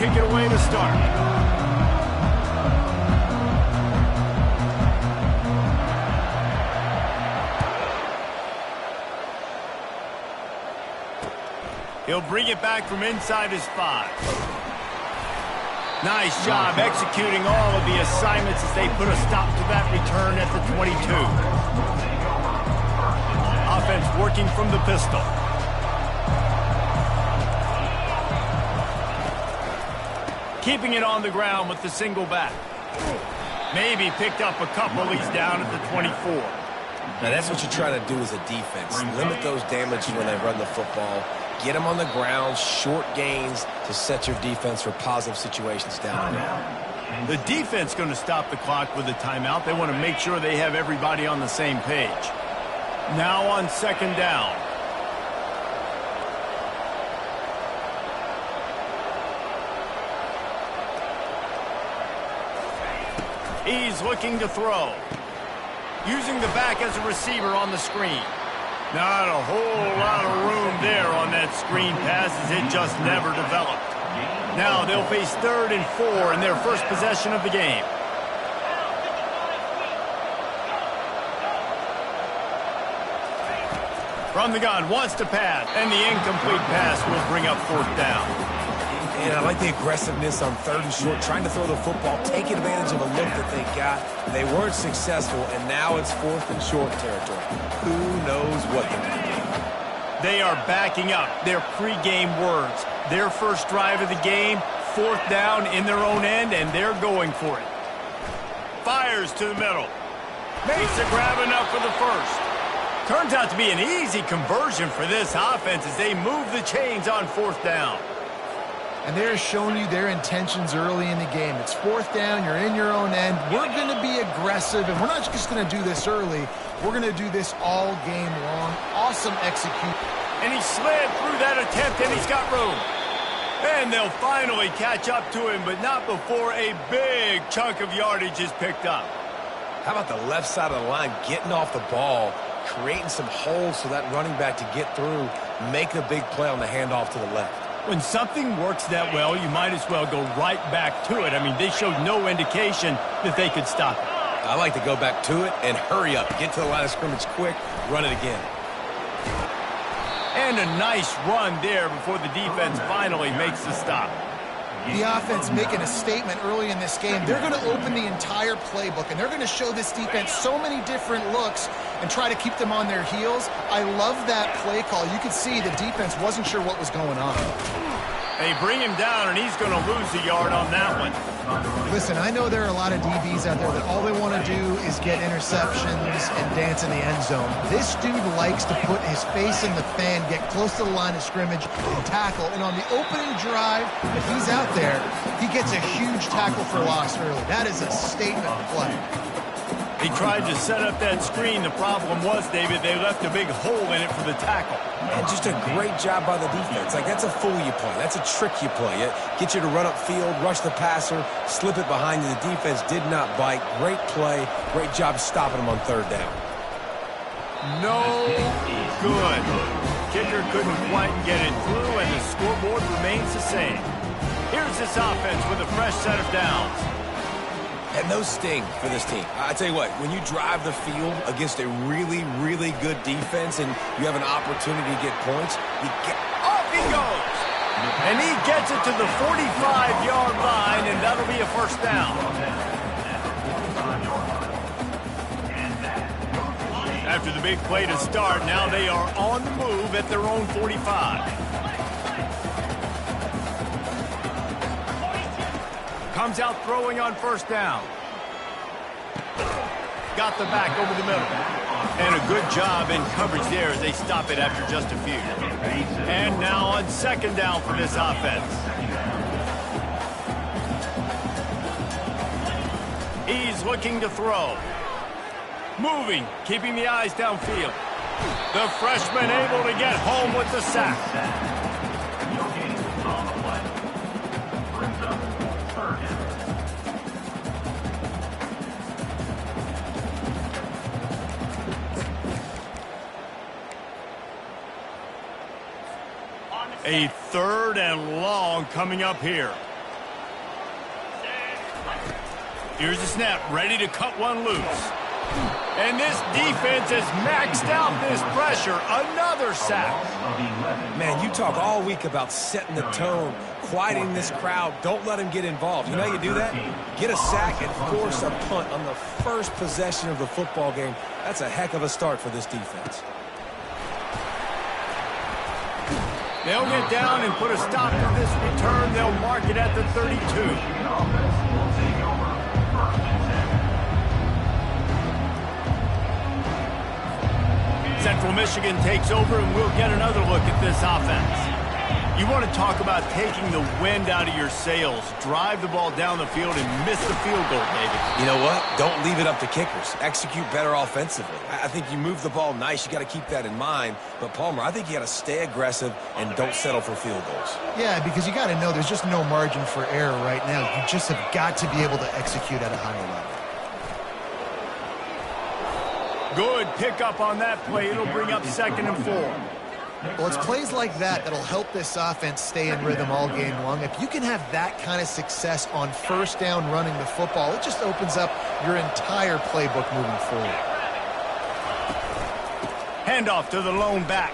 Kick it away to start. He'll bring it back from inside his 5. Nice job executing all of the assignments as they put a stop to that return at the 22. Offense working from the pistol. Keeping it on the ground with the single back. Maybe picked up a couple. He's down at the 24. Now that's what you're trying to do as a defense. Limit those damages when they run the football. Get them on the ground, short gains to set your defense for positive situations down there. The defense going to stop the clock with a timeout. They want to make sure they have everybody on the same page. Now on second down. He's looking to throw. Using the back as a receiver on the screen. Not a whole lot of room there on that screen pass as it just never developed. Now they'll face 3rd and 4 in their first possession of the game. From the gun, wants to pass, and the incomplete pass will bring up 4th down. And I like the aggressiveness on 3rd and short, trying to throw the football, taking advantage of a look that they got. They weren't successful, and now it's 4th and short territory. Who knows what they're going to do? They are backing up their pregame words. Their first drive of the game, 4th down in their own end, and they're going for it. Fires to the middle. Makes a grab enough for the first. Turns out to be an easy conversion for this offense as they move the chains on 4th down. And they're showing you their intentions early in the game. It's 4th down, you're in your own end. We're going to be aggressive, and we're not just going to do this early. We're going to do this all game long. Awesome execution. And he slid through that attempt, and he's got room. And they'll finally catch up to him, but not before a big chunk of yardage is picked up. How about the left side of the line getting off the ball, creating some holes for that running back to get through, making a big play on the handoff to the left. When something works that well, you might as well go right back to it. I mean, they showed no indication that they could stop it. I like to go back to it and hurry up. Get to the line of scrimmage quick, run it again. And a nice run there before the defense finally makes the stop. The offense making a statement early in this game. They're going to open the entire playbook, and they're going to show this defense so many different looks and try to keep them on their heels. I love that play call. You could see the defense wasn't sure what was going on. They bring him down, and he's going to lose a yard on that one. Listen, I know there are a lot of DBs out there that all they want to do is get interceptions and dance in the end zone. This dude likes to put his face in the fan, get close to the line of scrimmage, and tackle. And on the opening drive, if he's out there, he gets a huge tackle for loss early. That is a statement play. He tried to set up that screen. The problem was, David, they left a big hole in it for the tackle. And just a great job by the defense. Like, that's a fool you play. That's a trick you play. It gets you to run upfield, rush the passer, slip it behind you. The defense did not bite. Great play. Great job stopping them on 3rd down. No good. Kicker couldn't quite get it through, and the scoreboard remains the same. Here's this offense with a fresh set of downs. And those sting for this team. I tell you what, when you drive the field against a really, really good defense and you have an opportunity to get points, you get... Off he goes! And he gets it to the 45-yard line, and that'll be a 1st down. After the big play to start, now they are on the move at their own 45. Comes out throwing on 1st down. Got the back over the middle. And a good job in coverage there as they stop it after just a few. And now on 2nd down for this offense. He's looking to throw. Moving, keeping the eyes downfield. The freshman able to get home with the sack. A 3rd and long coming up here. Here's the snap, ready to cut one loose. And this defense has maxed out this pressure. Another sack. Man, you talk all week about setting the tone, quieting this crowd. Don't let them get involved. You know how you do that? Get a sack and force a punt on the first possession of the football game. That's a heck of a start for this defense. They'll get down and put a stop to this return. They'll mark it at the 32. Central Michigan takes over, and we'll get another look at this offense. You want to talk about taking the wind out of your sails. Drive the ball down the field and miss the field goal, David. You know what? Don't leave it up to kickers. Execute better offensively. I think you move the ball nice. You got to keep that in mind. But, Palmer, I think you got to stay aggressive and don't settle for field goals. Yeah, because you got to know there's just no margin for error right now. You just have got to be able to execute at a higher level. Good pickup on that play. It'll bring up 2nd and 4. Well, it's plays like that that'll help this offense stay in rhythm all game long. If you can have that kind of success on first down running the football, it just opens up your entire playbook moving forward. Handoff to the lone back.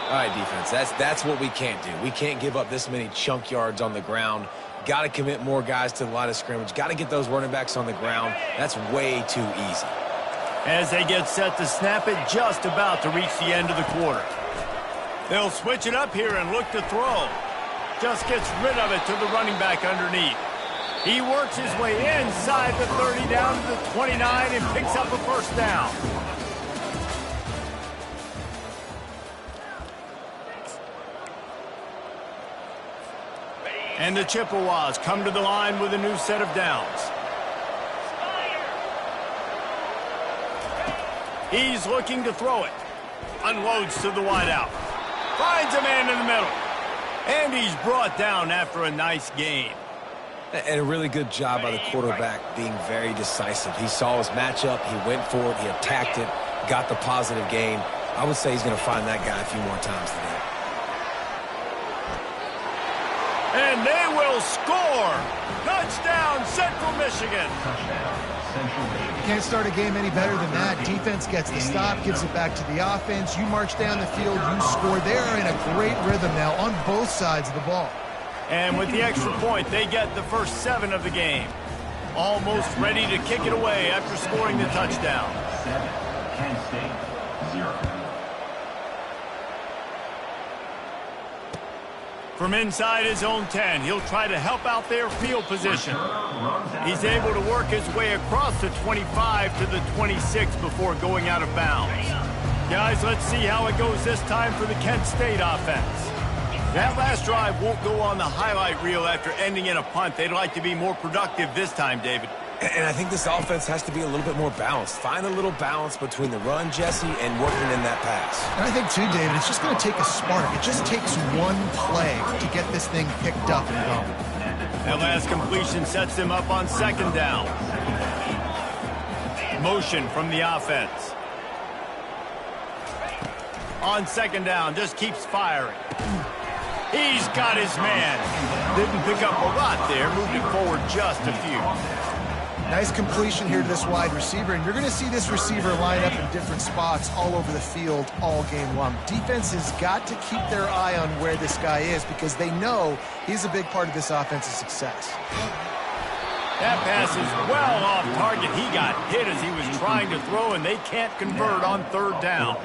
All right, defense, that's what we can't do. We can't give up this many chunk yards on the ground. Got to commit more guys to the line of scrimmage. Got to get those running backs on the ground. That's way too easy. As they get set to snap it, just about to reach the end of the quarter. They'll switch it up here and look to throw. Just gets rid of it to the running back underneath. He works his way inside the 30 down to the 29 and picks up a first down. And the Chippewas come to the line with a new set of downs. He's looking to throw it. Unloads to the wideout. Finds a man in the middle. And he's brought down after a nice gain. And a really good job by the quarterback being very decisive. He saw his matchup. He went for it. He attacked it. Got the positive gain. I would say he's going to find that guy a few more times today. And they will score. Touchdown, Central Michigan. Can't start a game any better than that. Defense gets the stop, gives it back to the offense. You march down the field, you score. They're in a great rhythm now on both sides of the ball. And with the extra point, they get the first 7 of the game. Almost ready to kick it away after scoring the touchdown. 7, Kent State, 0. From inside his own 10, he'll try to help out their field position. He's able to work his way across the 25 to the 26 before going out of bounds. Guys, let's see how it goes this time for the Kent State offense. That last drive won't go on the highlight reel after ending in a punt. They'd like to be more productive this time, David. And I think this offense has to be a little bit more balanced. Find a little balance between the run, Jesse, and working in that pass. And I think, too, David, it's just going to take a spark. It just takes one play to get this thing picked up and going. That last completion sets them up on 2nd down. Motion from the offense. On 2nd down, just keeps firing. He's got his man. Didn't pick up a lot there, moved it forward just a few. Nice completion here to this wide receiver, and you're going to see this receiver line up in different spots all over the field all game long. Defense has got to keep their eye on where this guy is because they know he's a big part of this offense's success. That pass is well off target. He got hit as he was trying to throw, and they can't convert on 3rd down.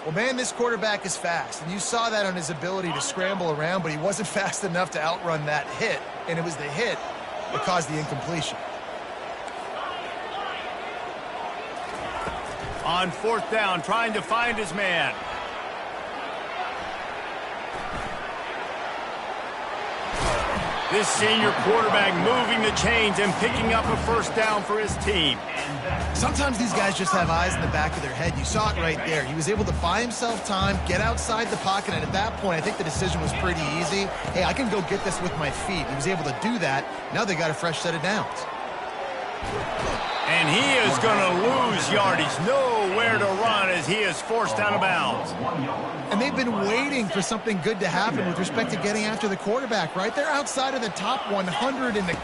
Well, man, this quarterback is fast, and you saw that on his ability to scramble around, but he wasn't fast enough to outrun that hit, and it was the hit that caused the incompletion. On 4th down, trying to find his man. This senior quarterback moving the chains and picking up a first down for his team. Sometimes these guys just have eyes in the back of their head. You saw it right there. He was able to buy himself time, get outside the pocket, and at that point, I think the decision was pretty easy. Hey, I can go get this with my feet. He was able to do that. Now they got a fresh set of downs. And he is going to lose yardage. Nowhere to run as he is forced out of bounds. And they've been waiting for something good to happen with respect to getting after the quarterback, right? They're outside of the top 100 in the...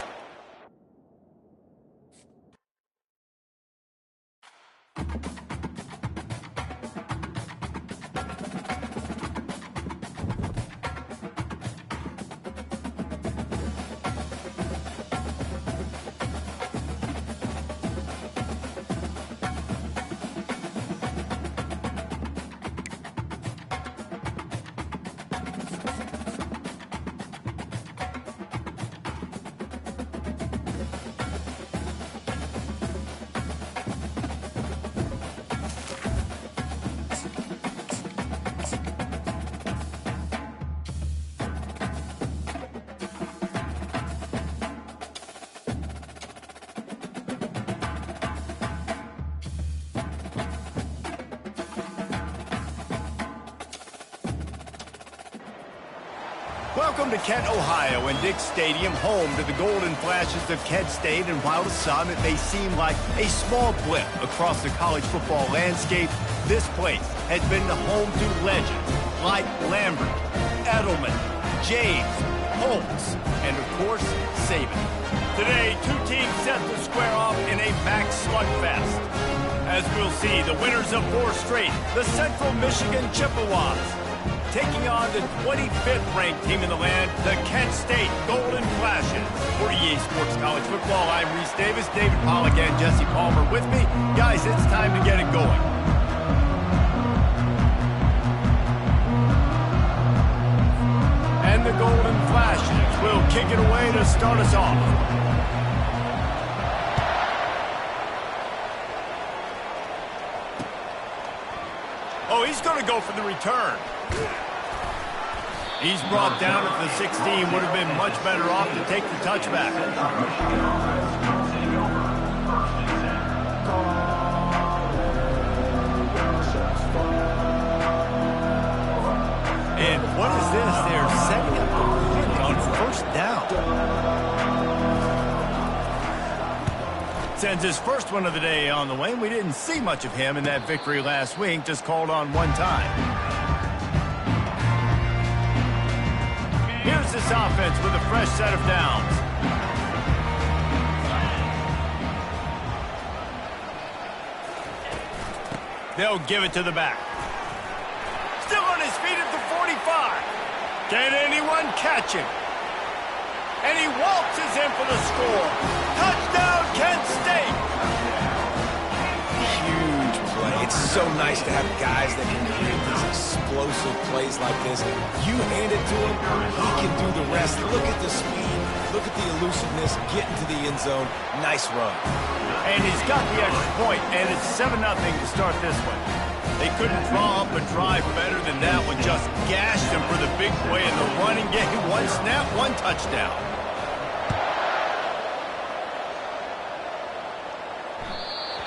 Welcome to Kent, Ohio, and Dick Stadium, home to the Golden Flashes of Kent State. And while to some it may seem like a small blip across the college football landscape, this place has been the home to legends like Lambert, Edelman, James, Holtz, and of course, Saban. Today, two teams set to square off in a MAC slugfest. As we'll see, the winners of 4 straight, the Central Michigan Chippewas, taking on the 25th ranked team in the land, the Kent State Golden Flashes. For EA Sports College Football, I'm Reese Davis, David Pollack, and Jesse Palmer with me. Guys, it's time to get it going. And the Golden Flashes will kick it away to start us off. Oh, he's going to go for the return. He's brought down at the 16. Would have been much better off to take the touchback. And what is this? They're setting up the punt on first down. Sends his first one of the day on the way. We didn't see much of him in that victory last week, just called on one time. Here's this offense with a fresh set of downs. They'll give it to the back. Still on his feet at the 45. Can anyone catch him? And he waltzes in for the score. Touchdown, Kent State. Huge play. It's so nice to have guys that can create these explosive plays like this. You hand it to him, he can do the rest. Look at the speed. Look at the elusiveness. Get into the end zone. Nice run. And he's got the extra point, and it's 7-0 to start this one. They couldn't draw up a drive better than that one. Just gashed him for the big play in the running game. One snap, one touchdown.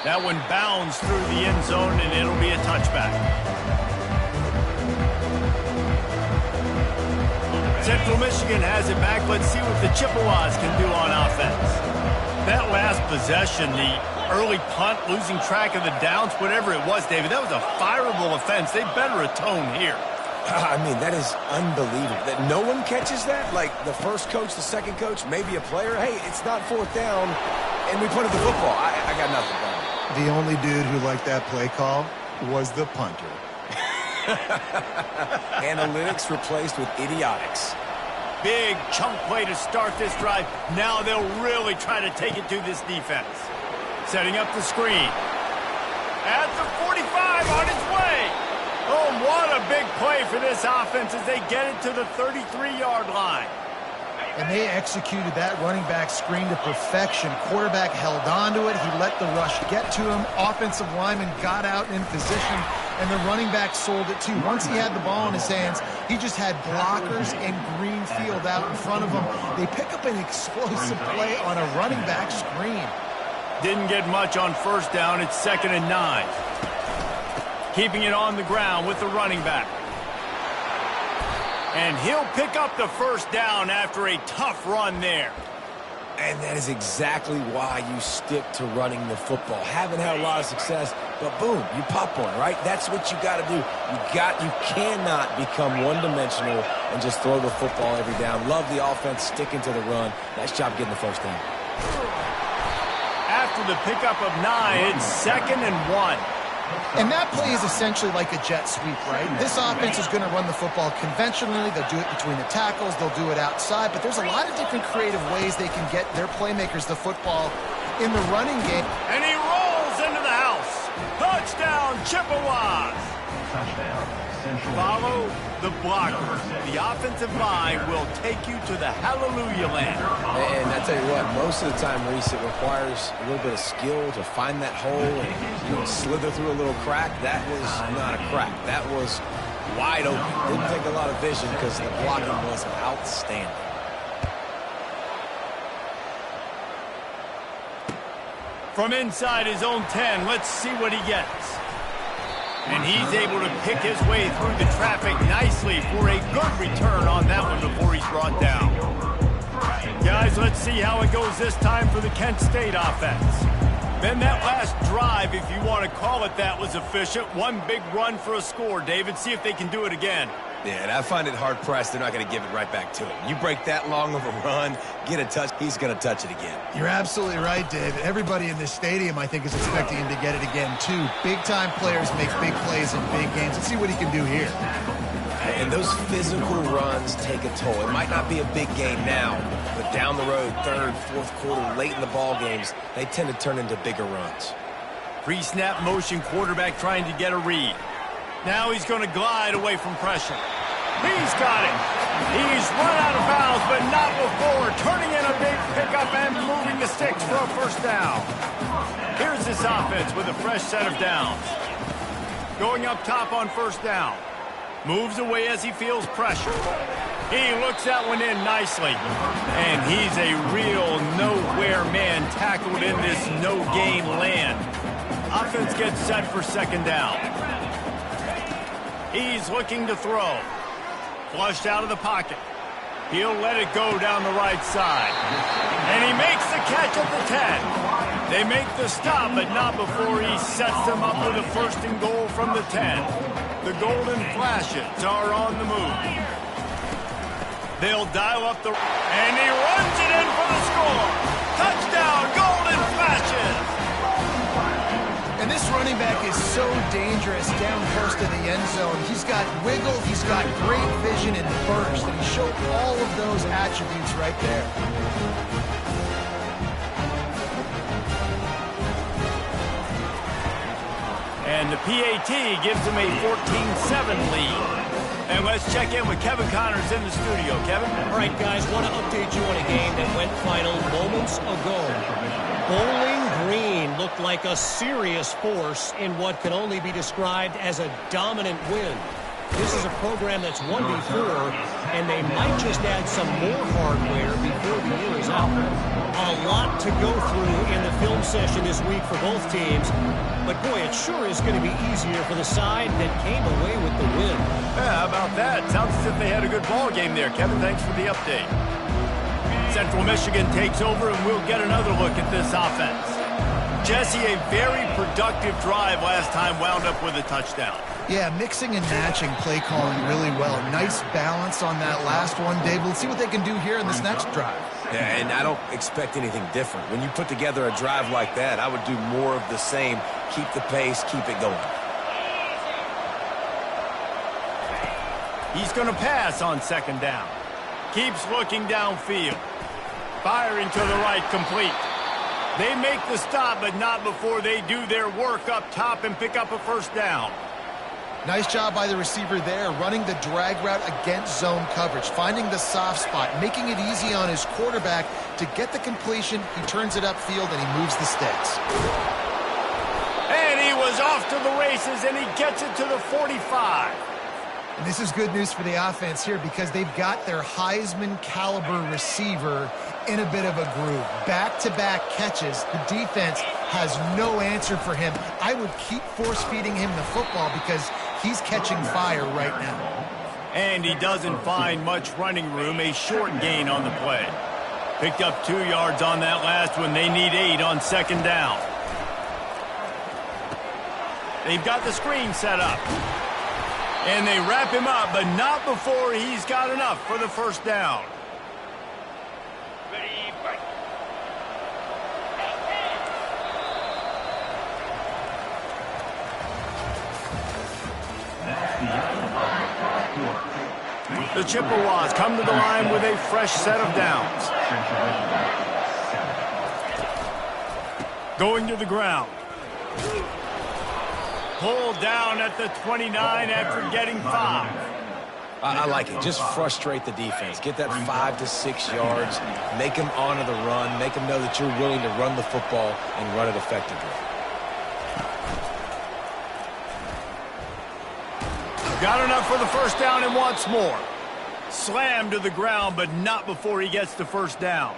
That one bounds through the end zone, and it'll be a touchback. Central Michigan has it back. Let's see what the Chippewas can do on offense. That last possession, the early punt, losing track of the downs, whatever it was, David, that was a fireable offense. They better atone here. I mean, that is unbelievable. That no one catches that? Like the first coach, the second coach, maybe a player. Hey, it's not 4th down, and we punted the football. I got nothing for him. The only dude who liked that play call was the punter. Analytics replaced with idiotics. Big chunk play to start this drive. Now they'll really try to take it to this defense. Setting up the screen. At the 45 on its way. Oh, what a big play for this offense as they get it to the 33-yard line. And they executed that running back screen to perfection. Quarterback held on to it. He let the rush get to him. Offensive lineman got out in position, and the running back sold it too. Once he had the ball in his hands, he just had blockers and green field out in front of him. They pick up an explosive play on a running back screen. Didn't get much on first down. It's 2nd and 9. Keeping it on the ground with the running back. And he'll pick up the first down after a tough run there. And that is exactly why you stick to running the football. Haven't had a lot of success, but boom, you pop one, right? That's what you got to do. You cannot become one-dimensional and just throw the football every down. Love the offense, sticking to the run. Nice job getting the first down. After the pickup of 9, it's 2nd and 1. And that play is essentially like a jet sweep, right? This offense is going to run the football conventionally. They'll do it between the tackles. They'll do it outside. But there's a lot of different creative ways they can get their playmakers the football in the running game. And he rolls into the house. Touchdown, Chippewas. Follow the blockers. The offensive line will take you to the hallelujah land. And I tell you what, most of the time, Reese, it requires a little bit of skill to find that hole and slither through a little crack. That was not a crack. That was wide open. Didn't take a lot of vision because the blocking was outstanding. From inside his own 10, let's see what he gets. And he's able to pick his way through the traffic nicely for a good return on that one before he's brought down. Guys, let's see how it goes this time for the Kent State offense. Then that last drive, if you want to call it that, was efficient. One big run for a score, David. See if they can do it again. Yeah, and I find it hard-pressed they're not going to give it right back to him. You break that long of a run, get a touch, he's going to touch it again. You're absolutely right, David. Everybody in this stadium, I think, is expecting him to get it again, too. Big-time players make big plays in big games. Let's see what he can do here. And those physical runs take a toll. It might not be a big game now, but down the road, third, fourth quarter, late in the ball games, they tend to turn into bigger runs. Pre-snap motion, quarterback trying to get a read. Now he's going to glide away from pressure. He's got it. He's run out of bounds, but not before turning in a big pickup and moving the sticks for a first down. Here's this offense with a fresh set of downs. Going up top on first down. Moves away as he feels pressure. He looks that one in nicely. And he's a real nowhere man tackled in this no-game land. Offense gets set for second down. He's looking to throw. Flushed out of the pocket. He'll let it go down the right side. And he makes the catch at the 10. They make the stop, but not before he sets them up with a first and goal from the 10. The Golden Flashes are on the move. They'll dial up the... And he runs it in for the score. Touchdown, Golden Flashes. And this running back is so dangerous down close to the end zone. He's got wiggle, he's got great vision and burst, and he showed all of those attributes right there. And the PAT gives them a 14-7 lead. And let's check in with Kevin Connors in the studio. Kevin? All right, guys, want to update you on a game that went final moments ago. Bowling Green looked like a serious force in what can only be described as a dominant win. This is a program that's won before, and they might just add some more hardware before the year is out. A lot to go through in the film session this week for both teams, but boy, it sure is going to be easier for the side that came away with the win. Yeah, how about that? Sounds as if they had a good ball game there. Kevin, thanks for the update. Central Michigan takes over, and we'll get another look at this offense. Jesse, a very productive drive last time, wound up with a touchdown. Yeah, mixing and matching play calling really well. Nice balance on that last one, Dave. Let's see what they can do here in this next drive. Yeah, and I don't expect anything different. When you put together a drive like that, I would do more of the same. Keep the pace, keep it going. He's going to pass on second down. Keeps looking downfield. Firing to the right, complete. They make the stop, but not before they do their work up top and pick up a first down. Nice job by the receiver there, running the drag route against zone coverage, finding the soft spot, making it easy on his quarterback to get the completion. He turns it upfield, and he moves the sticks. And he was off to the races, and he gets it to the 45. And this is good news for the offense here because they've got their Heisman-caliber receiver in a bit of a groove. Back-to-back catches. The defense has no answer for him. I would keep force-feeding him the football because he's catching fire right now. And he doesn't find much running room, a short gain on the play. Picked up 2 yards on that last one. They need 8 on second down. They've got the screen set up. And they wrap him up, but not before he's got enough for the first down. The Chippewas come to the line with a fresh set of downs. Going to the ground. Pulled down at the 29 after getting 5. I like it. Just frustrate the defense. Get that 5 to 6 yards. Make them honor the run. Make them know that you're willing to run the football and run it effectively. Got enough for the first down and wants more. Slammed to the ground, but not before he gets the first down.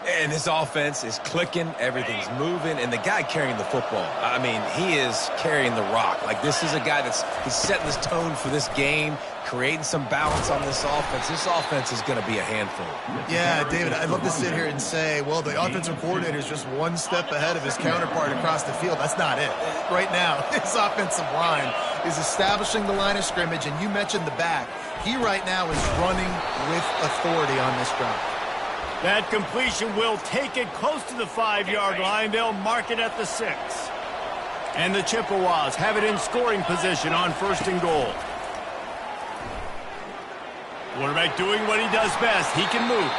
And this offense is clicking, everything's moving, and the guy carrying the football, I mean, he is carrying the rock. Like, this is a guy he's setting this tone for this game, creating some balance on this offense. This offense is going to be a handful. Yeah, David, I'd love to sit here and say, well, the offensive coordinator is just one step ahead of his counterpart across the field. That's not it. Right now, his offensive line is establishing the line of scrimmage, and you mentioned the back. He right now is running with authority on this drive. That completion will take it close to the 5-yard line. They'll mark it at the 6. And the Chippewas have it in scoring position on 1st and goal. Quarterback doing what he does best. He can move.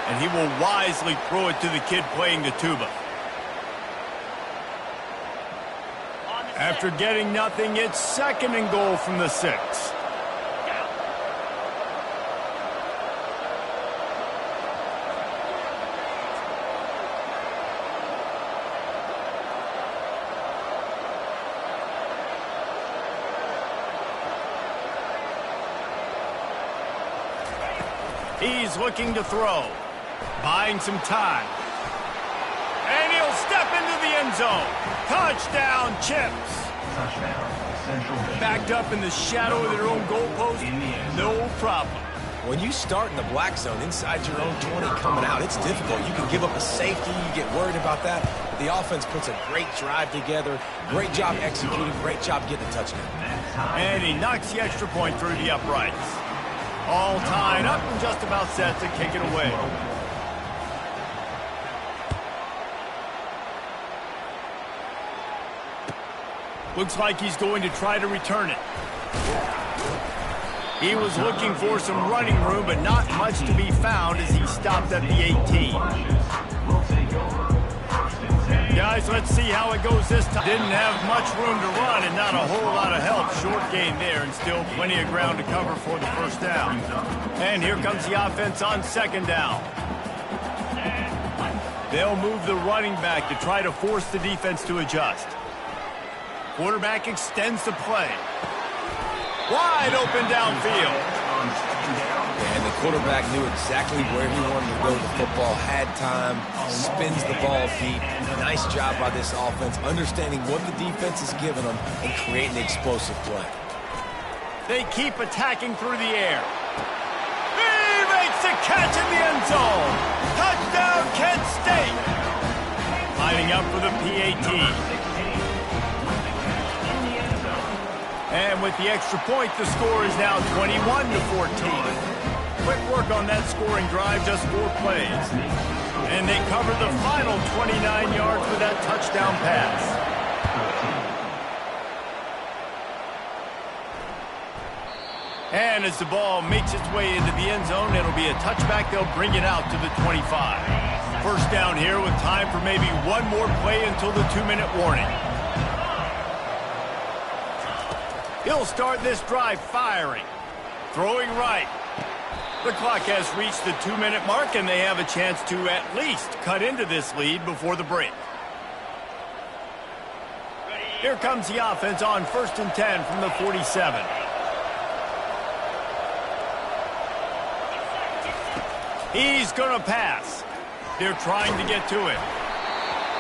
And he will wisely throw it to the kid playing the tuba. After getting nothing, it's 2nd and goal from the 6. He's looking to throw, buying some time. And he'll step into the end zone. Touchdown, Chips. Touchdown, Central Michigan. Backed up in the shadow of their own goalpost, no problem. When you start in the black zone inside your own 20 coming out, it's difficult. You can give up a safety, you get worried about that. But the offense puts a great drive together, great job executing, great job getting a touchdown. And he knocks the extra point through the uprights. All tied up and just about set to kick it away. Looks like he's going to try to return it. He was looking for some running room, but not much to be found as he stopped at the 18. Guys, let's see how it goes this time. Didn't have much room to run and not a whole lot of help. Short gain there and still plenty of ground to cover for the 1st down. And here comes the offense on 2nd down. They'll move the running back to try to force the defense to adjust. Quarterback extends the play. Wide open downfield. And the quarterback knew exactly where he wanted to go with the football, had time, spins the ball deep. Nice job by this offense, understanding what the defense is giving them and creating the explosive play. They keep attacking through the air. He makes the catch in the end zone. Touchdown, Kent State. Lining up for the PAT. And with the extra point, the score is now 21-14. Quick work on that scoring drive, just 4 plays. And they cover the final 29 yards with that touchdown pass. And as the ball makes its way into the end zone, it'll be a touchback. They'll bring it out to the 25. 1st down here with time for maybe one more play until the 2-minute warning. He'll start this drive firing. Throwing right. The clock has reached the 2-minute mark, and they have a chance to at least cut into this lead before the break. Here comes the offense on 1st and 10 from the 47. He's going to pass. They're trying to get to it.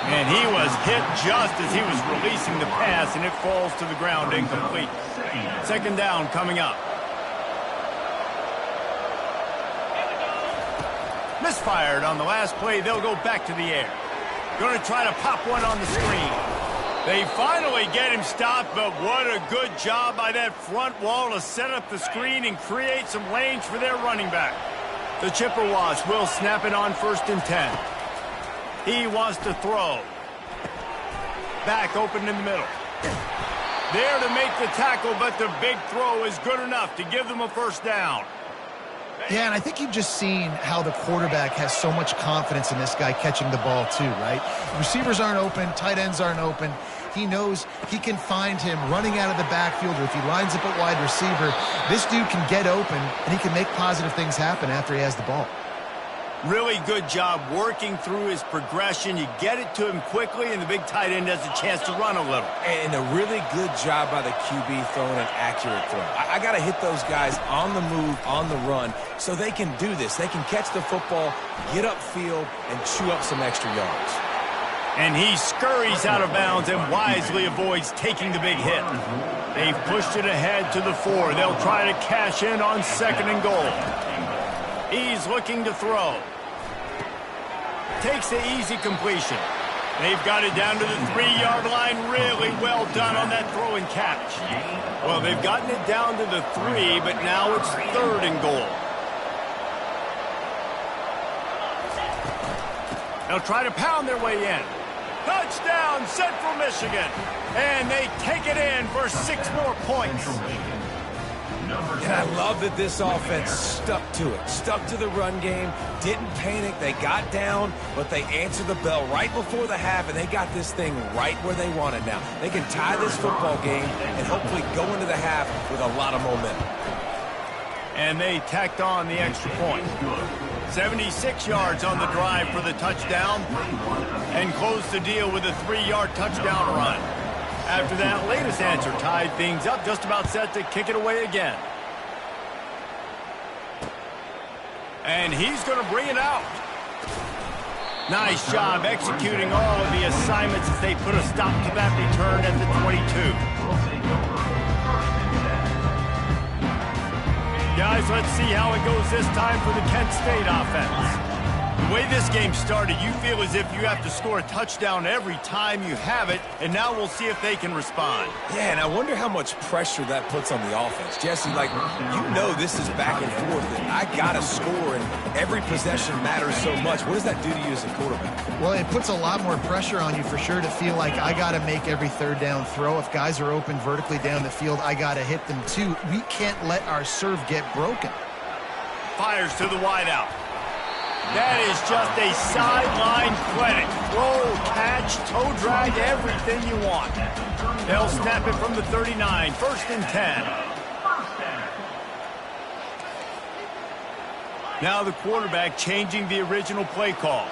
And he was hit just as he was releasing the pass, and it falls to the ground incomplete. 2nd down coming up. Misfired on the last play. They'll go back to the air. Going to try to pop one on the screen. They finally get him stopped, but what a good job by that front wall to set up the screen and create some lanes for their running back. The Chippewas will snap it on 1st and 10. He wants to throw. Back open in the middle. There to make the tackle, but the big throw is good enough to give them a 1st down. Yeah, and I think you've just seen how the quarterback has so much confidence in this guy catching the ball too, right? Receivers aren't open, tight ends aren't open. He knows he can find him running out of the backfield, or if he lines up at wide receiver, this dude can get open, and he can make positive things happen after he has the ball. Really good job working through his progression. You get it to him quickly, and the big tight end has a chance to run a little. And a really good job by the QB throwing an accurate throw. I got to hit those guys on the move, on the run, so they can do this. They can catch the football, get upfield, and chew up some extra yards. And he scurries out of bounds and wisely avoids taking the big hit. They've pushed it ahead to the 4. They'll try to cash in on 2nd and goal. He's looking to throw. Takes the easy completion. They've got it down to the 3-yard line. Really well done on that throw and catch. Well, they've gotten it down to the 3, but now it's 3rd and goal. They'll try to pound their way in. Touchdown, Central Michigan. And they take it in for 6 more points. And I love that this offense stuck to it. Stuck to the run game, didn't panic. They got down, but they answered the bell right before the half, and they got this thing right where they want it now. They can tie this football game and hopefully go into the half with a lot of momentum. And they tacked on the extra point. 76 yards on the drive for the touchdown, and closed the deal with a 3-yard touchdown run. After that latest answer tied things up, just about set to kick it away again. And he's going to bring it out. Nice job executing all of the assignments as they put a stop to that return at the 22. Guys, let's see how it goes this time for the Kent State offense. The way this game started, you feel as if you have to score a touchdown every time you have it, and now we'll see if they can respond. Yeah, and I wonder how much pressure that puts on the offense. Jesse, like, you know this is back and forth, and I got to score, and every possession matters so much. What does that do to you as a quarterback? Well, it puts a lot more pressure on you for sure to feel like I got to make every 3rd down throw. If guys are open vertically down the field, I got to hit them too. We can't let our serve get broken. Fires to the wideout. That is just a sideline clinic. Roll, catch, toe drag, everything you want. They'll snap it from the 39, 1st and 10. Now the quarterback changing the original play call.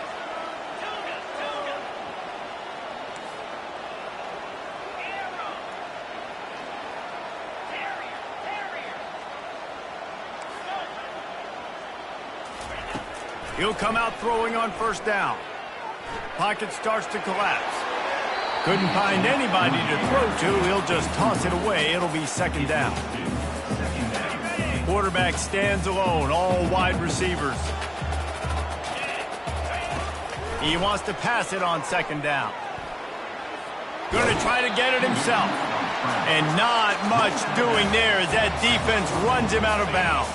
He'll come out throwing on 1st down. Pocket starts to collapse. Couldn't find anybody to throw to. He'll just toss it away. It'll be 2nd down. Quarterback stands alone, all wide receivers. He wants to pass it on 2nd down. Going to try to get it himself. And not much doing there as that defense runs him out of bounds.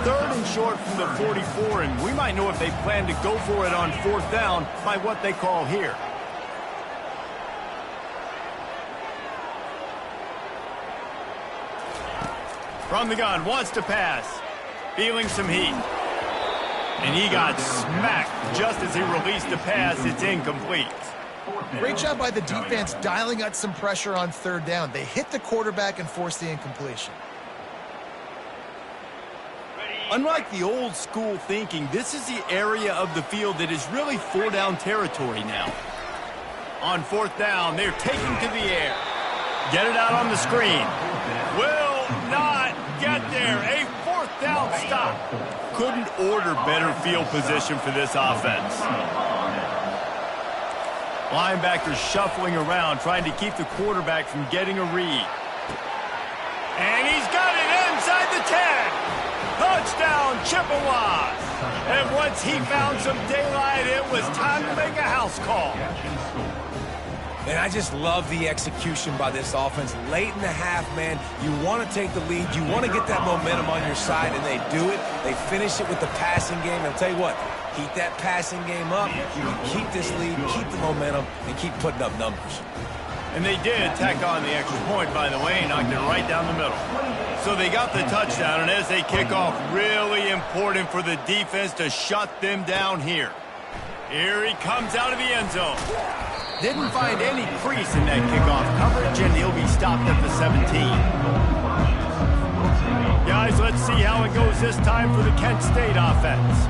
3rd and short from the 44, and we might know if they plan to go for it on 4th down by what they call here. From the gun, wants to pass. Feeling some heat. And he got smacked just as he released the pass. It's incomplete. Great job by the defense dialing out some pressure on 3rd down. They hit the quarterback and forced the incompletion. Unlike the old school thinking, this is the area of the field that is really 4-down territory now. On 4th down, they're taking to the air. Get it out on the screen. Will not get there. A 4th down stop. Couldn't order better field position for this offense. Linebackers shuffling around, trying to keep the quarterback from getting a read. And he's got it inside the 10. Touchdown, Chippewas. And once he found some daylight, it was time to make a house call. And I just love the execution by this offense. Late in the half, man, you want to take the lead. You want to get that momentum on your side, and they do it. They finish it with the passing game. And I'll tell you what, keep that passing game up. You can keep this lead, keep the momentum, and keep putting up numbers. And they did tack on the extra point, by the way, and knocked it right down the middle. So they got the touchdown, and as they kick off, really important for the defense to shut them down here. Here he comes out of the end zone. Didn't find any crease in that kickoff coverage, and he'll be stopped at the 17. Guys, let's see how it goes this time for the Kent State offense.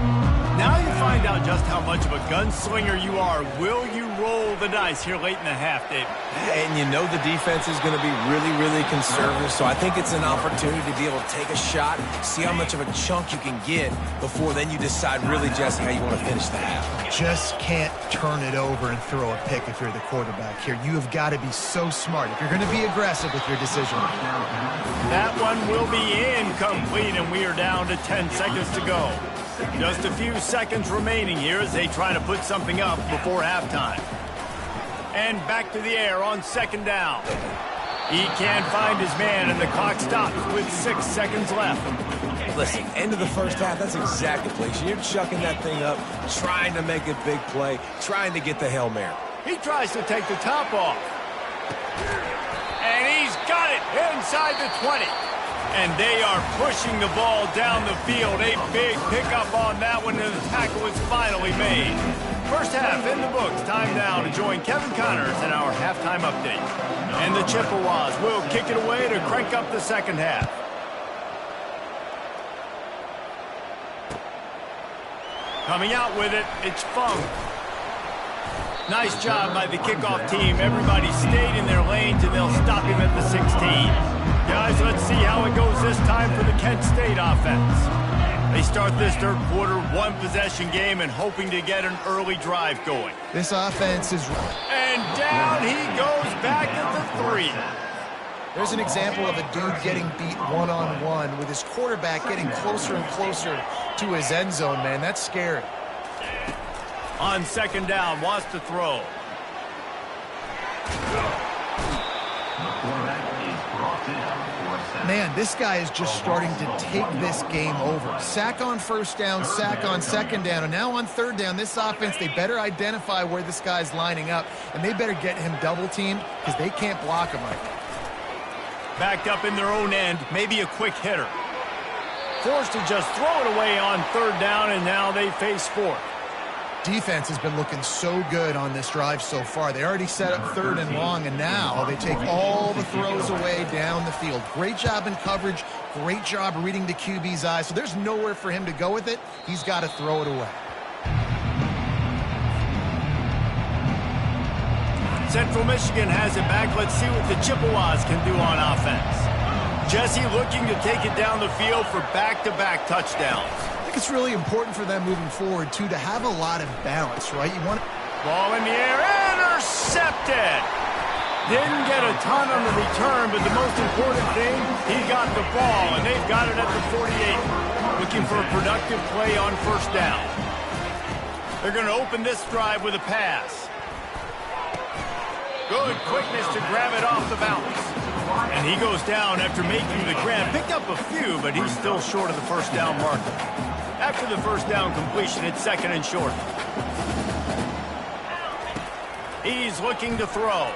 Now you find just how much of a gunslinger you are. Will you roll the dice here late in the half, Dave? And you know the defense is going to be really, really conservative, so I think it's an opportunity to be able to take a shot, see how much of a chunk you can get before then you decide really, Jesse, how you want to finish the half. Just can't turn it over and throw a pick if you're the quarterback here. You have got to be so smart if you're going to be aggressive with your decision. That one will be incomplete, and we are down to 10 seconds to go. Just a few seconds remaining here as they try to put something up before halftime. And back to the air on second down. He can't find his man, and the clock stops with 6 seconds left. Listen, end of the first half, that's exactly the place. You're chucking that thing up, trying to make a big play, trying to get the Hail Mary. He tries to take the top off. And he's got it inside the 20. And they are pushing the ball down the field. A big pickup on that one, and the tackle is finally made. First half in the books. Time now to join Kevin Connors in our halftime update. And the Chippewas will kick it away to crank up the second half. Coming out with it, it's Fung. Nice job by the kickoff team. Everybody stayed in their lanes, and they'll stop him at the 16. Guys, let's see how it goes this time for the Kent State offense. They start this third quarter one-possession game and hoping to get an early drive going. This offense is... And down he goes back at the 3. There's an example of a dude getting beat one-on-one with his quarterback getting closer and closer to his end zone, man. That's scary. On second down, wants to throw. Man, this guy is just starting to take this game over. Sack on first down, sack on second down, and now on third down, this offense, they better identify where this guy's lining up, and they better get him double-teamed because they can't block him right now. Backed up in their own end, maybe a quick hitter. Forced to just throw it away on third down, and now they face fourth. Defense has been looking so good on this drive so far. They already set up third and long, and now they take all the throws away down the field. Great job in coverage, great job reading the QB's eyes. So there's nowhere for him to go with it. He's got to throw it away. Central Michigan has it back. Let's see what the Chippewas can do on offense. Jesse looking to take it down the field for back-to-back touchdowns. I think it's really important for them moving forward, too, to have a lot of balance, right? You want ball in the air, intercepted. Didn't get a ton on the return, but the most important thing, he got the ball, and they've got it at the 48. Looking for a productive play on first down. They're going to open this drive with a pass. Good quickness to grab it off the bounce. And he goes down after making the grab. Picked up a few, but he's still short of the first down marker. After the first down completion, it's second and short. He's looking to throw.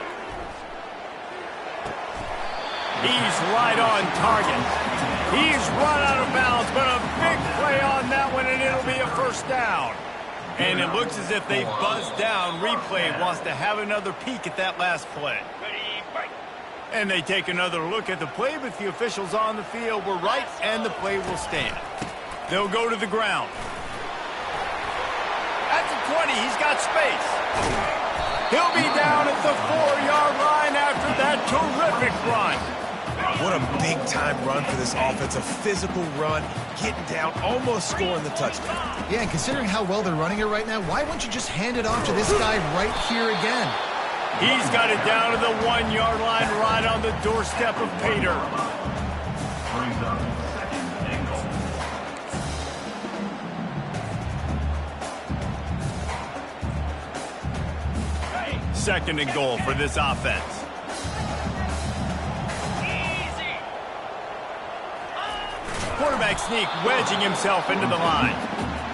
He's right on target. He's run out of bounds, but a big play on that one, and it'll be a first down. And it looks as if they've buzzed down. Replay wants to have another peek at that last play. And they take another look at the play, but the officials on the field were right, and the play will stand. They'll go to the ground. At the 20, he's got space. He'll be down at the 4-yard line after that terrific run. What a big-time run for this offense. A physical run, getting down, almost scoring the touchdown. Yeah, and considering how well they're running it right now, why wouldn't you just hand it off to this guy right here again? He's got it down to the 1-yard line right on the doorstep of Pater. Second and goal for this offense. Quarterback sneak wedging himself into the line.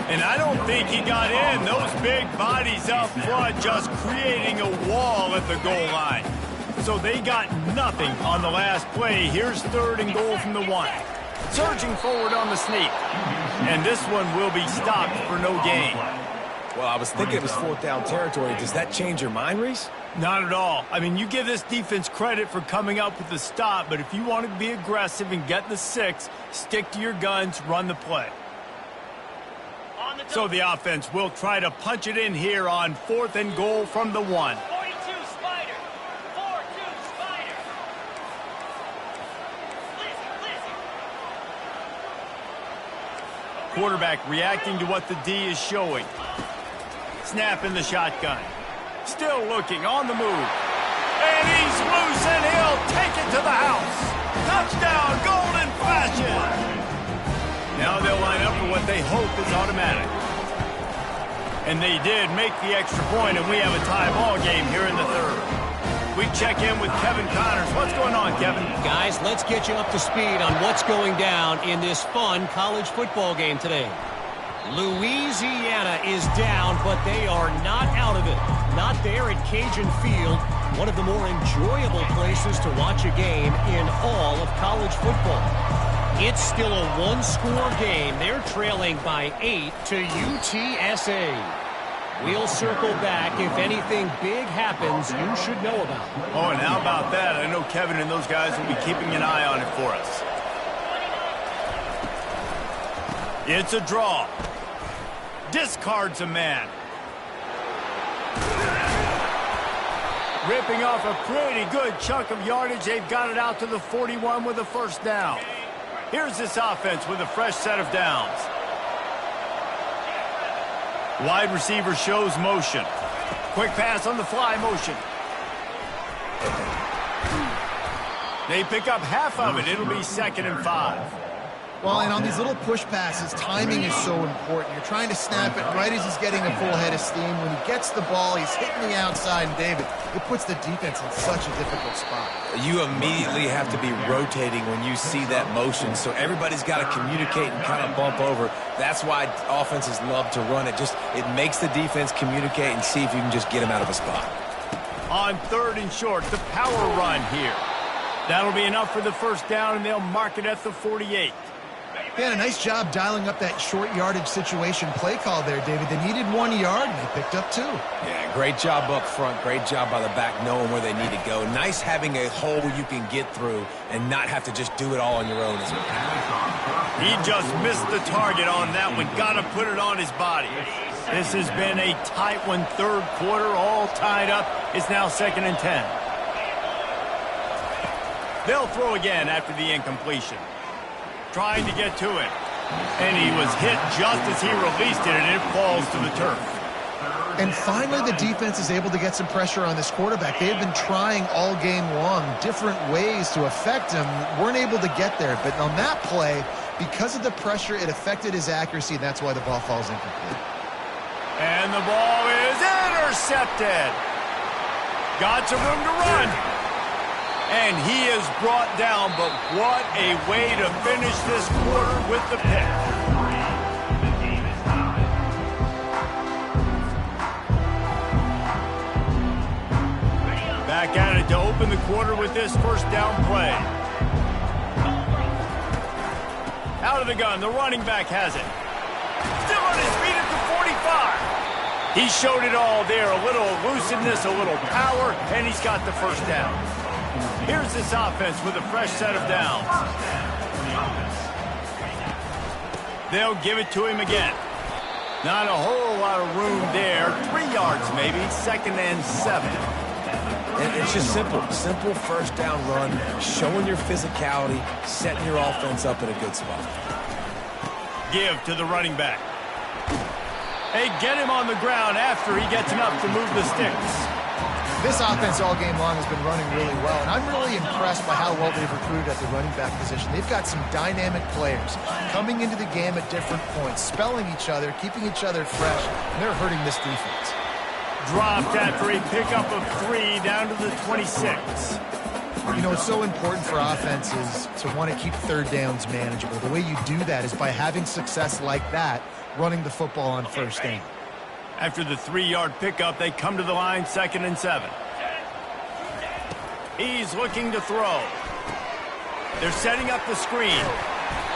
And I don't think he got in. Those big bodies up front just creating a wall at the goal line. So they got nothing on the last play. Here's third and goal from the 1. Surging forward on the sneak. And this one will be stopped for no gain. Well, I was thinking it was fourth down territory. Does that change your mind, Reese? Not at all. I mean, you give this defense credit for coming up with the stop, but if you want to be aggressive and get the 6, stick to your guns, run the play. On the So the offense will try to punch it in here on 4th and goal from the 1. 42 Spider. 4-2 Spider. Quarterback reacting to what the D is showing. Snap in the shotgun. Still looking on the move. And he's loose, and he'll take it to the house. Touchdown, Golden Fashion. Now they'll line up for what they hope is automatic. And they did make the extra point, and we have a tie ball game here in the 3rd. We check in with Kevin Connors. What's going on, Kevin? Guys, let's get you up to speed on what's going down in this fun college football game today. Louisiana is down, but they are not out of it. Not there at Cajun Field, one of the more enjoyable places to watch a game in all of college football. It's still a one-score game. They're trailing by 8 to UTSA. We'll circle back if anything big happens you should know about. Oh, and how about that? I know Kevin and those guys will be keeping an eye on it for us. It's a draw. Discards a man. Ripping off a pretty good chunk of yardage. They've got it out to the 41 with a first down. Here's this offense with a fresh set of downs. Wide receiver shows motion. Quick pass on the fly motion. They pick up half of it. It'll be 2nd and 5. Well, and on these little push passes, timing is so important. You're trying to snap it right as he's getting a full head of steam. When he gets the ball, he's hitting the outside, and David, it puts the defense in such a difficult spot. You immediately have to be rotating when you see that motion, so everybody's got to communicate and kind of bump over. That's why offenses love to run it. It makes the defense communicate and see if you can just get him out of a spot. On 3rd and short, the power run here. That'll be enough for the first down, and they'll mark it at the 48. They had a nice job dialing up that short yardage situation play call there, David. They needed 1 yard, and they picked up 2. Yeah, great job up front. Great job by the back knowing where they need to go. Nice having a hole you can get through and not have to just do it all on your own. He just missed the target on that one. Got to put it on his body. This has been a tight one. 3rd quarter, all tied up. It's now 2nd and 10. They'll throw again after the incompletion. Trying to get to it. And he was hit just as he released it, and it falls to the turf. And finally, the defense is able to get some pressure on this quarterback. They have been trying all game long different ways to affect him. Weren't able to get there. But on that play, because of the pressure, it affected his accuracy, and that's why the ball falls incomplete. And the ball is intercepted. Got some room to run. And he is brought down, but what a way to finish this quarter with the pick. Back at it to open the quarter with this first down play. Out of the gun, the running back has it. Still on his feet at the 45. He showed it all there, a little elusiveness, a little power, and he's got the first down. Here's this offense with a fresh set of downs. They'll give it to him again. Not a whole lot of room there. 3 yards maybe, 2nd and 7. And it's just simple first down run, showing your physicality, setting your offense up in a good spot. Give to the running back. They get him on the ground after he gets enough to move the sticks. This offense all game long has been running really well, and I'm really impressed by how well they've recruited at the running back position. They've got some dynamic players coming into the game at different points, spelling each other, keeping each other fresh, and they're hurting this defense. Dropped after a pickup of 3 down to the 26. You know, it's so important for offenses to want to keep 3rd downs manageable. The way you do that is by having success like that, running the football on 1st down. After the 3-yard pickup, they come to the line, 2nd and 7. He's looking to throw. They're setting up the screen.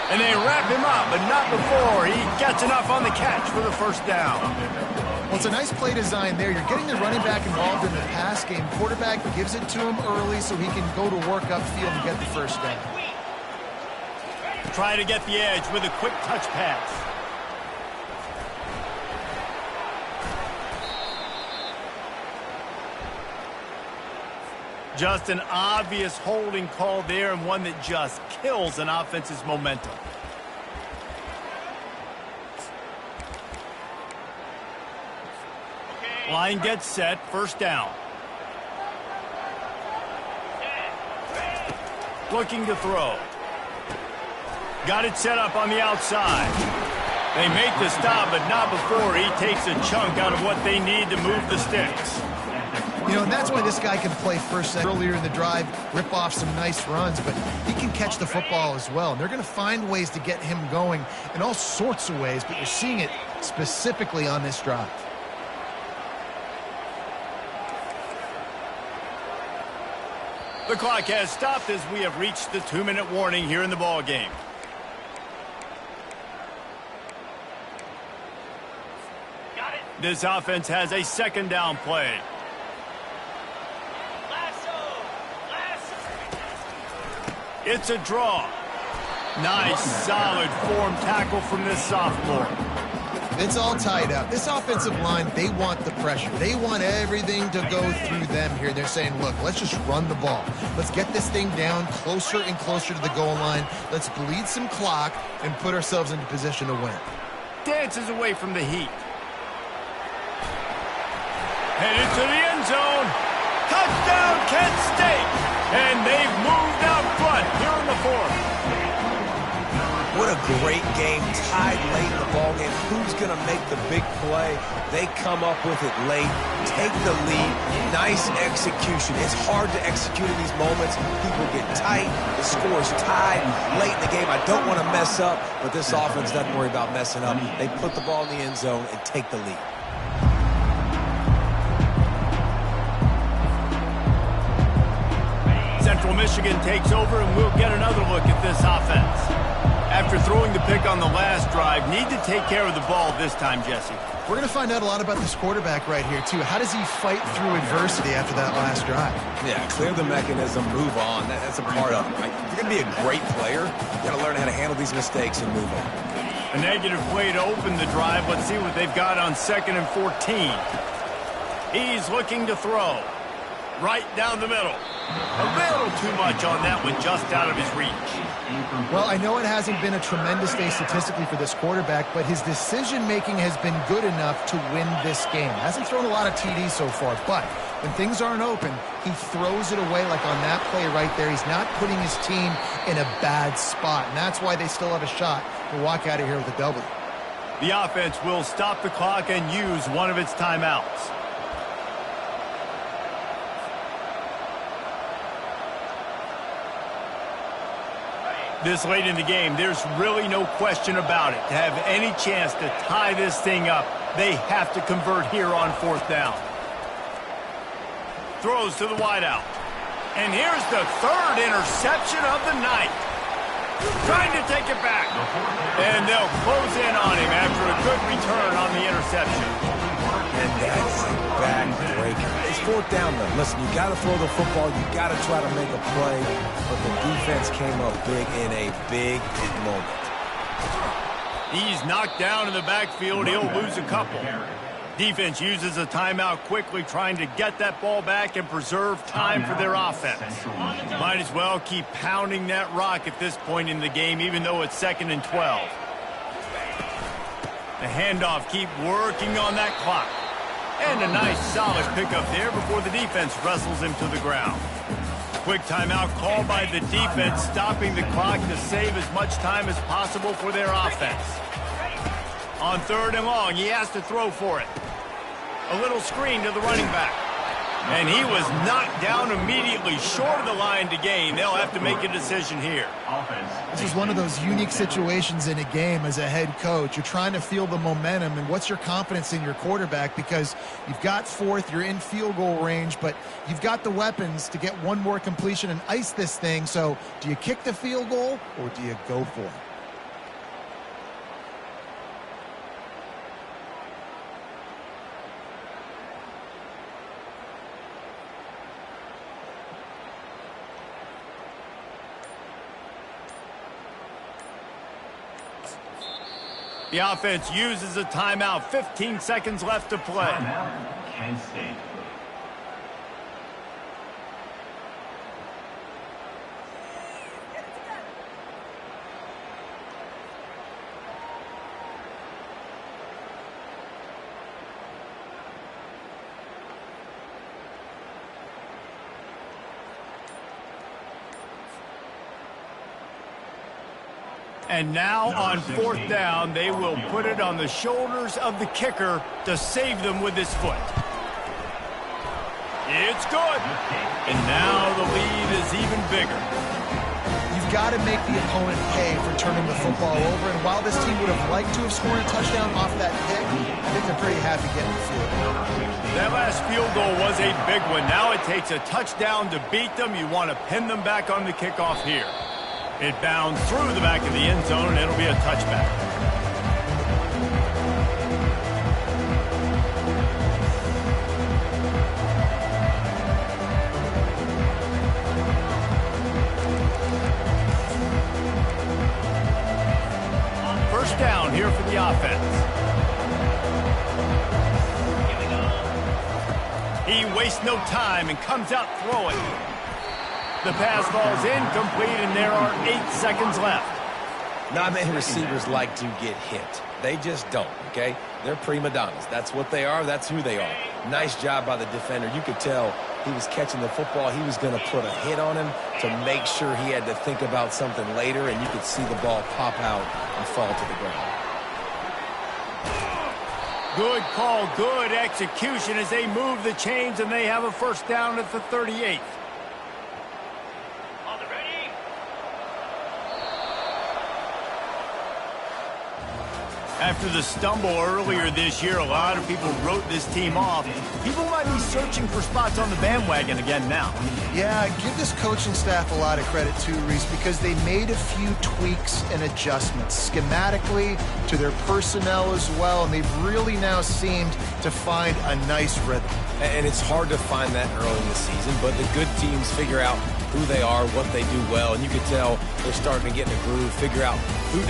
And they wrap him up, but not before he gets enough on the catch for the first down. Well, it's a nice play design there. You're getting the running back involved in the pass game. Quarterback gives it to him early so he can go to work upfield and get the first down. Try to get the edge with a quick touch pass. Just an obvious holding call there, and one that just kills an offense's momentum. Line gets set, first down. Looking to throw. Got it set up on the outside. They make the stop, but not before he takes a chunk out of what they need to move the sticks. You know, and that's why this guy can play first set earlier in the drive, rip off some nice runs, but he can catch the football as well. And they're going to find ways to get him going in all sorts of ways, but you're seeing it specifically on this drive. The clock has stopped as we have reached the 2-minute warning here in the ball game. Got it. This offense has a second down play. It's a draw. Nice, solid form tackle from this sophomore. It's all tied up. This offensive line, they want the pressure. They want everything to go through them here. They're saying, look, let's just run the ball. Let's get this thing down closer and closer to the goal line. Let's bleed some clock and put ourselves into position to win. Dances away from the heat. Headed to the end zone. Touchdown, Kent State. And they've moved out front here in the fourth. What a great game, tied late in the ballgame. Who's going to make the big play? They come up with it late, take the lead. Nice execution. It's hard to execute in these moments. People get tight. The score's tied late in the game. I don't want to mess up, but this offense doesn't worry about messing up. They put the ball in the end zone and take the lead. Central Michigan takes over, and we'll get another look at this offense. After throwing the pick on the last drive, need to take care of the ball this time, Jesse. We're going to find out a lot about this quarterback right here, too. How does he fight through adversity after that last drive? Yeah, clear the mechanism, move on. That's a part of it, right? If you're going to be a great player, you got to learn how to handle these mistakes and move on. A negative play to open the drive. Let's see what they've got on 2nd and 14. He's looking to throw. Right down the middle. A little too much on that one, just out of his reach. Well, I know it hasn't been a tremendous day statistically for this quarterback, but his decision-making has been good enough to win this game. Hasn't thrown a lot of TDs so far, but when things aren't open, he throws it away like on that play right there. He's not putting his team in a bad spot, and that's why they still have a shot to walk out of here with a W. The offense will stop the clock and use one of its timeouts. This late in the game, there's really no question about it. To have any chance to tie this thing up, they have to convert here on 4th down. Throws to the wideout. And here's the 3rd interception of the night. Trying to take it back. And they'll close in on him after a good return on the interception. And that's a backbreaker. It's 4th down, though. Listen, you got to throw the football. You got to try to make a play. But the defense came up big in a big moment. He's knocked down in the backfield. He'll lose a couple. Defense uses a timeout quickly, trying to get that ball back and preserve time for their offense. Might as well keep pounding that rock at this point in the game, even though it's 2nd and 12. The handoff, keep working on that clock. And a nice solid pickup there before the defense wrestles him to the ground. Quick timeout called by the defense, stopping the clock to save as much time as possible for their offense. On 3rd and long, he has to throw for it. A little screen to the running back. And he was knocked down immediately short of the line to gain. They'll have to make a decision here. This is one of those unique situations in a game as a head coach. You're trying to feel the momentum, and what's your confidence in your quarterback? Because you've got 4th, you're in field goal range, but you've got the weapons to get one more completion and ice this thing. So do you kick the field goal or do you go for it? The offense uses a timeout. 15 seconds left to play. Timeout, Kent State. And now on 4th down, they will put it on the shoulders of the kicker to save them with his foot. It's good. And now the lead is even bigger. You've got to make the opponent pay for turning the football over. And while this team would have liked to have scored a touchdown off that pick, I think they're pretty happy getting the field goal. That last field goal was a big one. Now it takes a touchdown to beat them. You want to pin them back on the kickoff here. It bounds through the back of the end zone, and it'll be a touchback. First down here for the offense. He wastes no time and comes out throwing. The pass falls incomplete, and there are 8 seconds left. Not many receivers like to get hit. They just don't, okay? They're prima donnas. That's what they are. That's who they are. Nice job by the defender. You could tell he was catching the football. He was going to put a hit on him to make sure he had to think about something later, and you could see the ball pop out and fall to the ground. Good call, good execution as they move the chains, and they have a first down at the 38. On the ready. After the stumble earlier this year, a lot of people wrote this team off. People might be searching for spots on the bandwagon again now. Yeah, give this coaching staff a lot of credit too, Reese, because they made a few tweaks and adjustments schematically to their personnel as well, and they've really now seemed to find a nice rhythm. And it's hard to find that early in the season, but the good teams figure out who they are, what they do well, and you can tell they're starting to get in a groove, figure out who